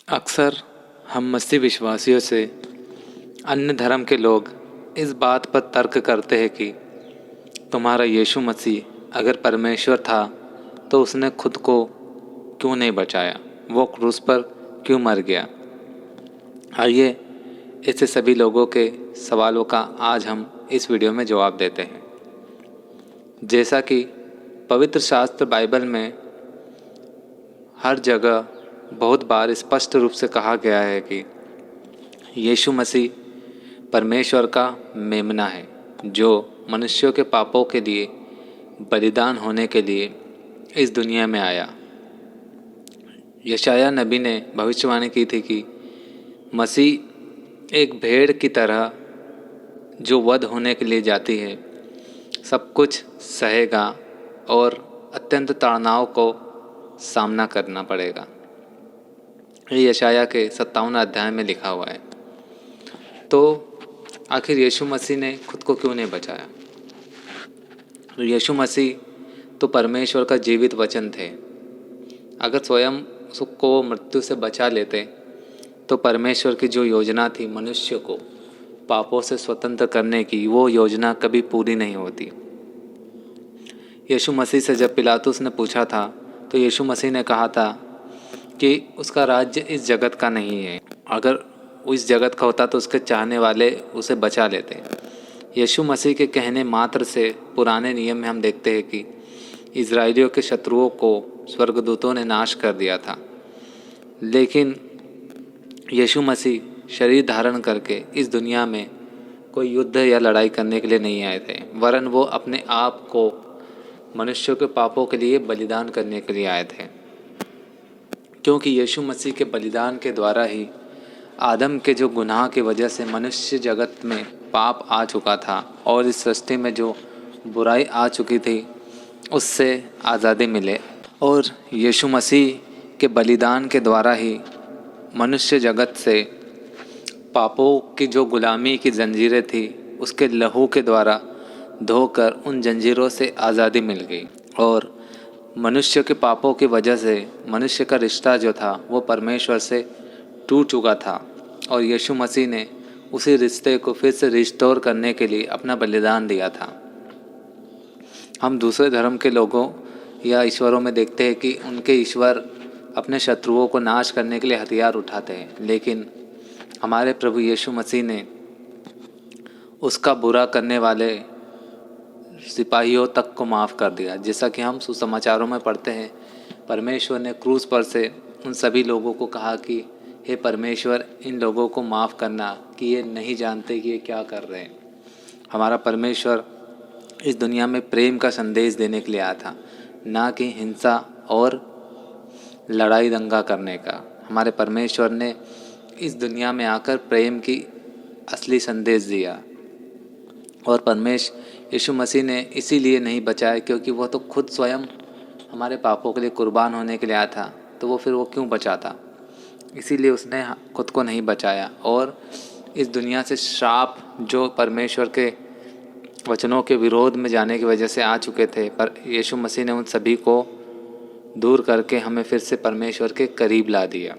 अक्सर हम मसीह विश्वासियों से अन्य धर्म के लोग इस बात पर तर्क करते हैं कि तुम्हारा यीशु मसीह अगर परमेश्वर था तो उसने खुद को क्यों नहीं बचाया, वो क्रूस पर क्यों मर गया। आइए ऐसे सभी लोगों के सवालों का आज हम इस वीडियो में जवाब देते हैं। जैसा कि पवित्र शास्त्र बाइबल में हर जगह बहुत बार स्पष्ट रूप से कहा गया है कि यीशु मसीह परमेश्वर का मेमना है जो मनुष्यों के पापों के लिए बलिदान होने के लिए इस दुनिया में आया। यशायाह नबी ने भविष्यवाणी की थी कि मसीह एक भेड़ की तरह जो वध होने के लिए जाती है, सब कुछ सहेगा और अत्यंत तनाव को सामना करना पड़ेगा। ये यशायाह के 57 अध्याय में लिखा हुआ है। तो आखिर यीशु मसीह ने खुद को क्यों नहीं बचाया? तो यीशु मसीह तो परमेश्वर का जीवित वचन थे। अगर स्वयं उसको मृत्यु से बचा लेते तो परमेश्वर की जो योजना थी मनुष्य को पापों से स्वतंत्र करने की, वो योजना कभी पूरी नहीं होती। यीशु मसीह से जब पिलातुस ने पूछा था तो यीशु मसीह ने कहा था कि उसका राज्य इस जगत का नहीं है। अगर इस जगत का होता तो उसके चाहने वाले उसे बचा लेते। यीशु मसीह के कहने मात्र से पुराने नियम में हम देखते हैं कि इज़राइलियों के शत्रुओं को स्वर्गदूतों ने नाश कर दिया था। लेकिन यीशु मसीह शरीर धारण करके इस दुनिया में कोई युद्ध या लड़ाई करने के लिए नहीं आए थे, वरन वो अपने आप को मनुष्यों के पापों के लिए बलिदान करने के लिए आए थे। क्योंकि यीशु मसीह के बलिदान के द्वारा ही आदम के जो गुनाह की वजह से मनुष्य जगत में पाप आ चुका था और इस सृष्टि में जो बुराई आ चुकी थी उससे आज़ादी मिले। और यीशु मसीह के बलिदान के द्वारा ही मनुष्य जगत से पापों की जो गुलामी की जंजीरें थी उसके लहू के द्वारा धोकर उन जंजीरों से आज़ादी मिल गई। और मनुष्य के पापों की वजह से मनुष्य का रिश्ता जो था वो परमेश्वर से टूट चुका था और यीशु मसीह ने उसी रिश्ते को फिर से रिस्टोर करने के लिए अपना बलिदान दिया था। हम दूसरे धर्म के लोगों या ईश्वरों में देखते हैं कि उनके ईश्वर अपने शत्रुओं को नाश करने के लिए हथियार उठाते हैं, लेकिन हमारे प्रभु यीशु मसीह ने उसका बुरा करने वाले सिपाहियों तक को माफ़ कर दिया। जैसा कि हम सुसमाचारों में पढ़ते हैं, परमेश्वर ने क्रूस पर से उन सभी लोगों को कहा कि हे परमेश्वर, इन लोगों को माफ़ करना कि ये नहीं जानते कि ये क्या कर रहे हैं। हमारा परमेश्वर इस दुनिया में प्रेम का संदेश देने के लिए आया था, ना कि हिंसा और लड़ाई दंगा करने का। हमारे परमेश्वर ने इस दुनिया में आकर प्रेम की असली संदेश दिया। और यीशु मसीह ने इसीलिए नहीं बचाया क्योंकि वो तो खुद स्वयं हमारे पापों के लिए कुर्बान होने के लिए आया था, तो वो क्यों बचाता? इसीलिए उसने खुद को नहीं बचाया। और इस दुनिया से श्राप जो परमेश्वर के वचनों के विरोध में जाने की वजह से आ चुके थे, पर यीशु मसीह ने उन सभी को दूर करके हमें फिर से परमेश्वर के करीब ला दिया।